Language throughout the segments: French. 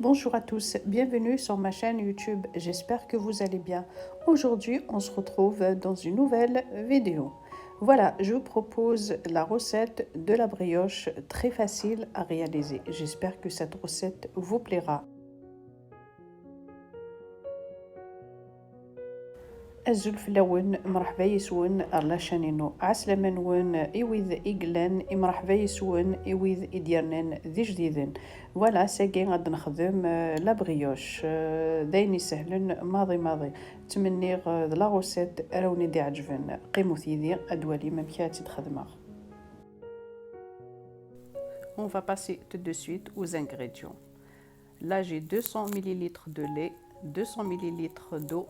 Bonjour à tous, bienvenue sur ma chaîne YouTube, j'espère que vous allez bien. Aujourd'hui, on se retrouve dans une nouvelle vidéo. Voilà, je vous propose la recette de la brioche, très facile à réaliser. J'espère que cette recette vous plaira. الزلف لون مرحبا يسون رلاشانينو عسلامة نون إويذ إقلان مرحبا يسون إويذ إديرنان ذي جديدن فوالا ساقي غاد نخدم لا بريوش دايني سهلن ماضي تمنيغ لا غوسيت راوني دي عجبن قيمو ثيدي أدوالي ممكاتي تخدمه. On va passer tout de suite aux ingrédients. Là j'ai 200 ml de lait, 200 ml d'eau,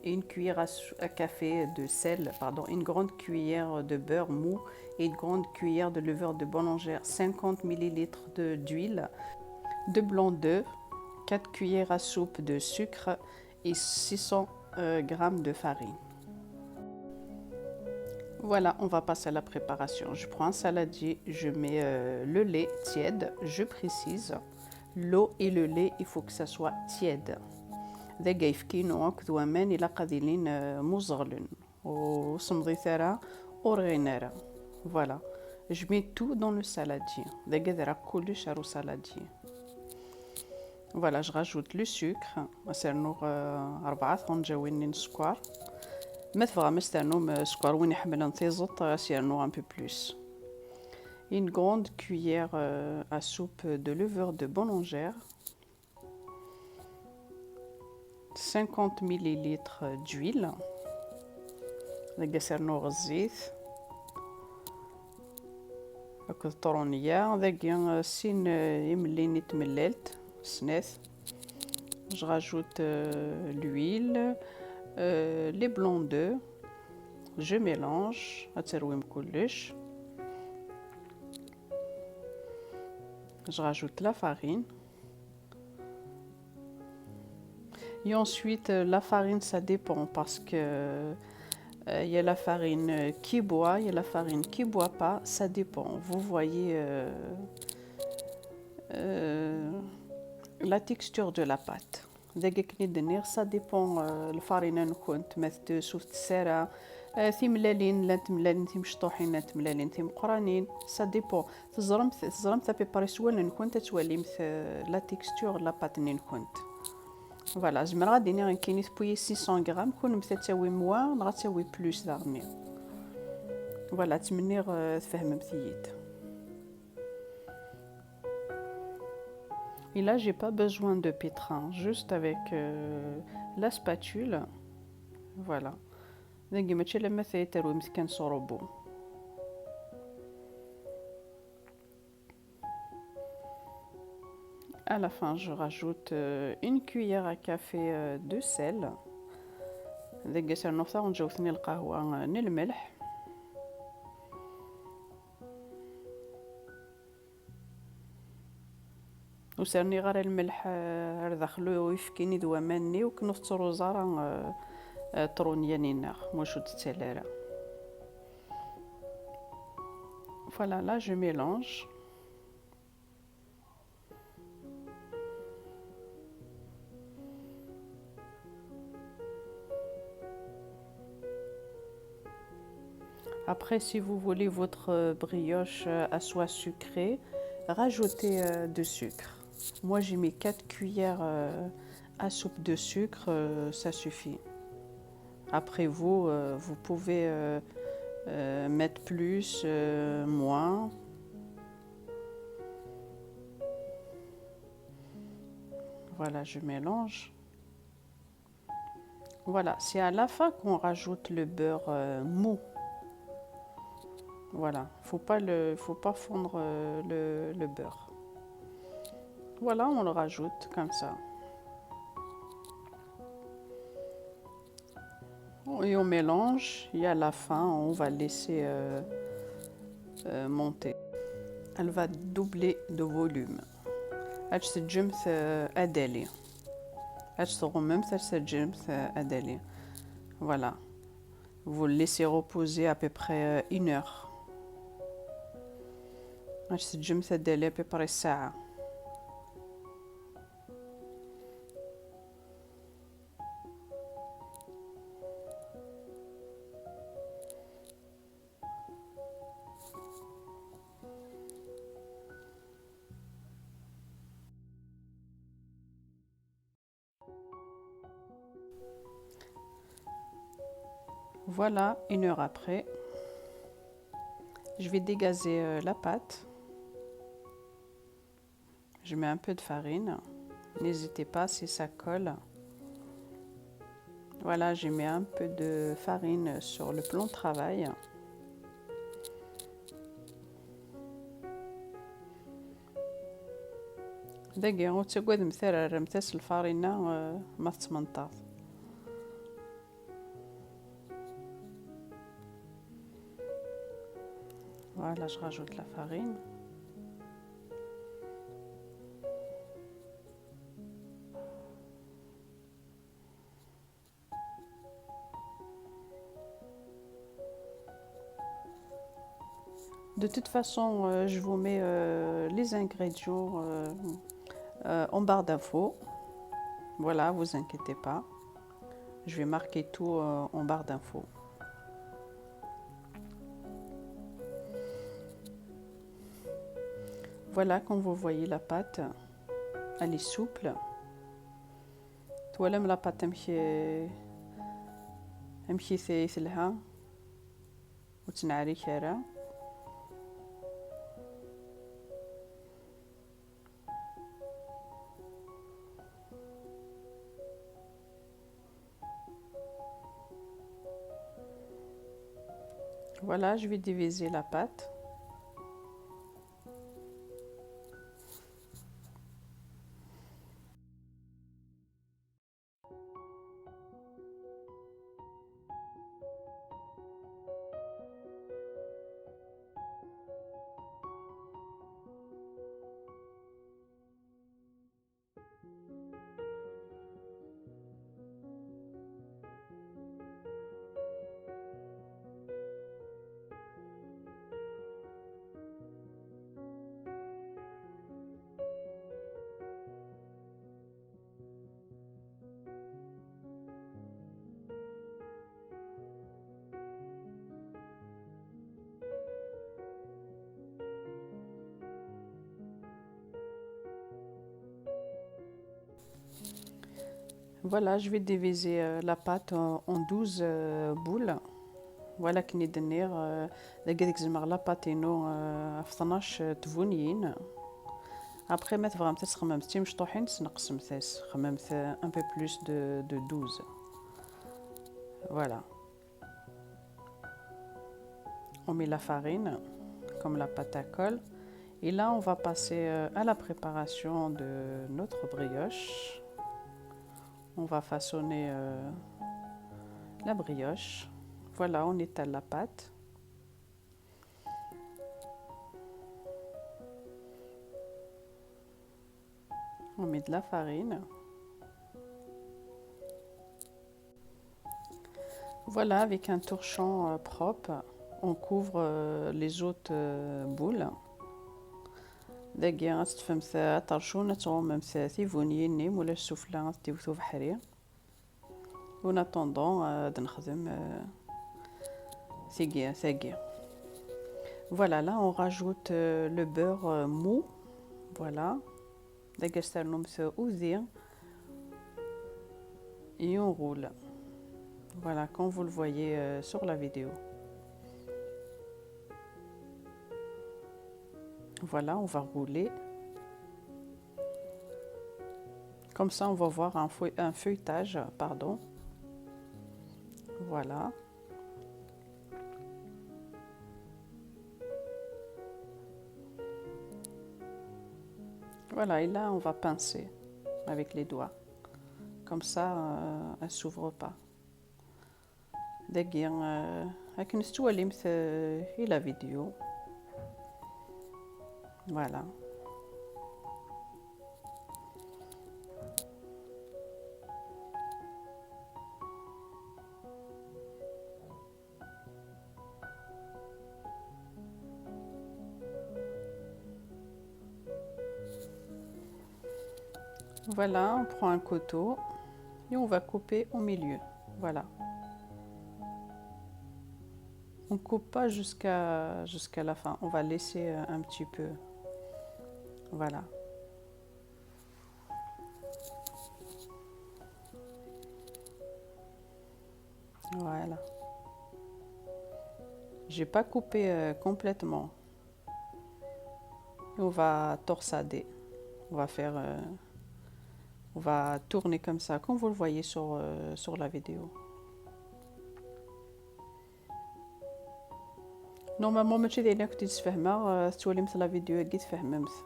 une cuillère à café de sel, une grande cuillère de beurre mou et une grande cuillère de levure de boulangère, 50 ml d'huile, 2 blancs d'œufs, 4 cuillères à soupe de sucre et 600 g de farine. Voilà, on va passer à la préparation. Je prends un saladier, je mets le lait tiède, je précise. L'eau et le lait, il faut que ça soit tiède. ذاك يفكينو هكذا مان إلا قادلين مزغلن وصمضي ثرا أورغينارا. Voilà, je mets tout dans le saladier. ذاك ذرا كلش راه saladier. Voilà, je rajoute le sucre. سيرنو 4 طنجاوين سكر. ما تبغى مسترنو سكر وين يحمل نتيزط سيرنو un peu plus. Une grande cuillère à soupe de levure de boulangère. 50 ml d'huile. هذا سيرنو غزيت هكا طرونية هذاك سين يمليني تمللت سناث. Je rajoute l'huile, les blancs d'œufs, je mélange هتسرويم كلش. Je rajoute la farine. Et ensuite, la farine, ça dépend parce que y a la farine qui boit, il y a la farine qui ne boit pas, ça dépend. Vous voyez la texture de la pâte. Ça dépend la farine نكونت مثل شفت سارة ثيم ملالين لا تملالين ثيم مشطوحين لا تملالين ثيم قرانين ça dépend. تزرمت بيباري سوال نكونت تولي la texture la pâte نكونت. Voilà, je me radine un kini pour 600 g, كون تساوي moins, نغا تساوي plus دارني. Voilà, تمنير تفهم مثيت. Et là, j'ai pas besoin de pétrin, juste avec la spatule. Voilà. نجي ماشي لما ثيترو مسكن صروبو. À la fin, je rajoute une cuillère à café de sel. ذاك سيرنو ثا ونجوثني القهوة الملح. وسيرني غير الملح داخلو يفكيني دوا ماني وكنفط روزارا طرونيانينا موشو تتسالارا. Voilà, là je mélange. Après, si vous voulez votre brioche à soie sucrée, rajoutez de sucre. Moi, j'ai mis 4 cuillères à soupe de sucre, ça suffit. Après, vous pouvez mettre plus, moins. Voilà, je mélange. Voilà, c'est à la fin qu'on rajoute le beurre mou. Voilà, faut pas fondre le beurre. Voilà, on le rajoute comme ça. Et on mélange et à la fin, on va laisser monter. Elle va doubler de volume. Elle se jump adélé. Elle se remet elle jump adélé. Voilà. Vous le laissez reposer à peu près 1 heure. Elle se jump adélé à peu près ça. Voilà, 1 heure après, je vais dégazer la pâte. Je mets un peu de farine. N'hésitez pas si ça colle. Voilà, j'ai mis un peu de farine sur le plan de travail. دقيقة وتقعد مثل رمتاس الفارينة ما تتمنطاط. Voilà, je rajoute la farine. De toute façon, je vous mets les ingrédients en barre d'infos. Voilà, vous inquiétez pas. Je vais marquer tout en barre d'infos. Voilà, comme vous voyez, la pâte, elle est souple. توالم لا بات تمشي ثيثلها وتنعري كارا. Voilà, je vais diviser la pâte. Voilà, je vais diviser la pâte en 12 boules. Voilà كي ندير داك زعما لا باتينو في 12 تفونيين. Après ما تبغى تخممتي مشطوحين تنقص مثاس خممت un peu plus de 12. Voilà. On met la farine comme la pâte à colle. Et là, on va passer à la préparation de notre brioche. On va façonner la brioche. Voilà, on étale la pâte. On met de la farine. Voilà, avec un torchon propre, on couvre les autres boules. دقيقة تفهمت طرشونة تومم ثيفوني نيم ولا السفلى تيوثو بحري. En attendant نخدم ثقيل. Voilà, là on rajoute le beurre mou. Voilà. دقيقة سترنم ثوذي. Et on roule. Voilà, comme vous le voyez sur la vidéo. Voilà, on va rouler. Comme ça, on va voir un feuilletage, pardon. Voilà. Voilà, et là, on va pincer avec les doigts. Comme ça, elle ne s'ouvre pas. دقيقة لكن استوى إلى فيديو. Voilà. Voilà, on prend un couteau et on va couper au milieu. Voilà. On ne coupe pas jusqu'à la fin. On va laisser un petit peu. Voilà. Voilà. J'ai pas coupé complètement. On va torsader. On va faire... on va tourner comme ça, comme vous le voyez sur la vidéo. Normalement, ماشي دايرين كنتي تفهمها تولي مثل لا فيديو هكي تفهمها مثل.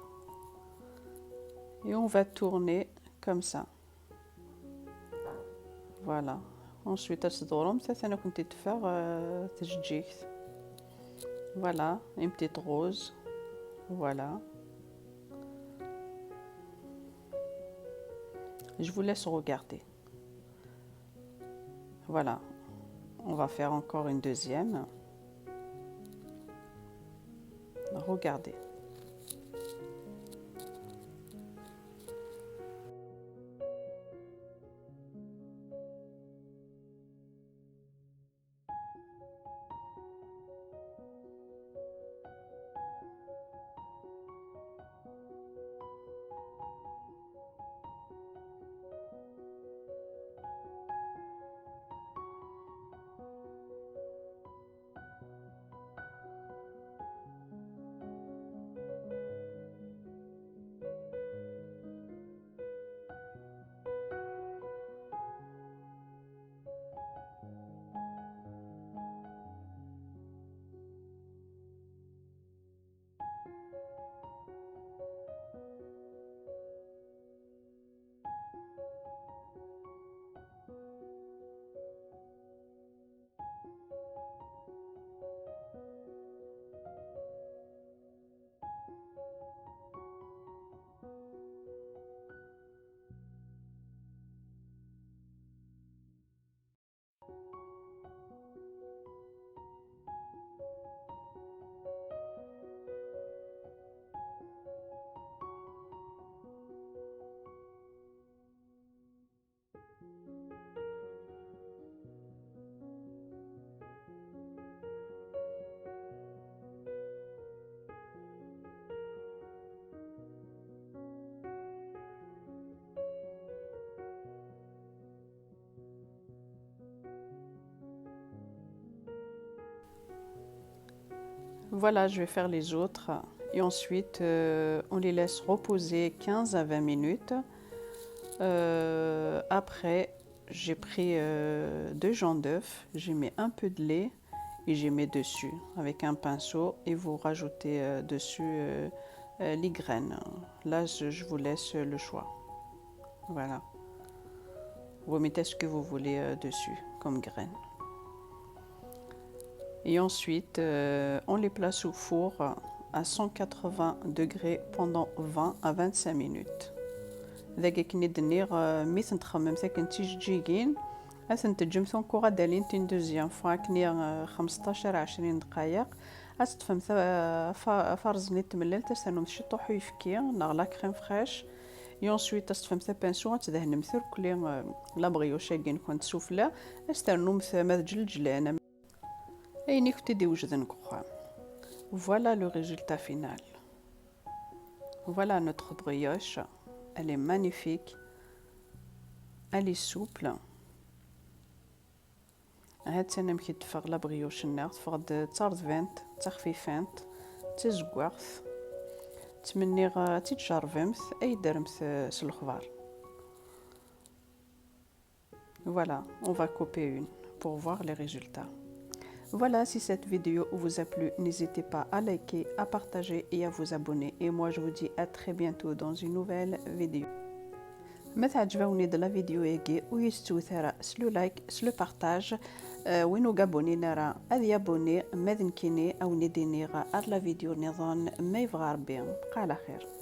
Et on va tourner comme ça. Voilà. Ensuite, تدورهم حتى انا كنت تفاغ تجيك. Voilà, une petite rose. Voilà. Je vous laisse regarder. Voilà. On va faire encore une deuxième. Regardez. Voilà, je vais faire les autres et ensuite on les laisse reposer 15 à 20 minutes. Après, j'ai pris 2 jaunes d'œufs, j'ai mis un peu de lait et j'ai mis dessus avec un pinceau et vous rajoutez dessus les graines. Là, je vous laisse le choix. Voilà. Vous mettez ce que vous voulez dessus comme graines. Et ensuite, on les place au four à 180 degrés pendant 20 à 25 minutes. داك كني دنيغ ميت نتخمم ساكن تيجيكين اسن تجمسون كوغا دالين تين دوزيام فوا كني 15 20 دقائق استفهم فرز نيت ملل تسنو مشي طوحو يفكي نغلا كريم فريش et ensuite استفهم بانسو تدهن مثل كلي لا بغيوش كين كنت سوفلا استرنو مثل مدجلجلان ايني كنت دي وجدن كوخا. Voilà le résultat final. Voilà notre brioche. Elle est magnifique. Elle est souple. هاد سنة مكي تفغ لا بريوش النار تفغد تارضفنت تخفيفنت تزقوغث تمنيغ تتجربمث اي درمث سلخبار. Voilà, on va couper une pour voir les résultats. Voilà, si cette vidéo vous a plu, n'hésitez pas à liker, à partager et à vous abonner. Et moi, je vous dis à très bientôt dans une nouvelle vidéo. ما تعجبوني د لا فيديو يجي ويستوثر سلو لايك سلو بارتاج وينو قابوني نرى اذ يابوني ماذن كيني او نديني غا ار لا فيديو نظن ما يبغى ربي بقى على خير.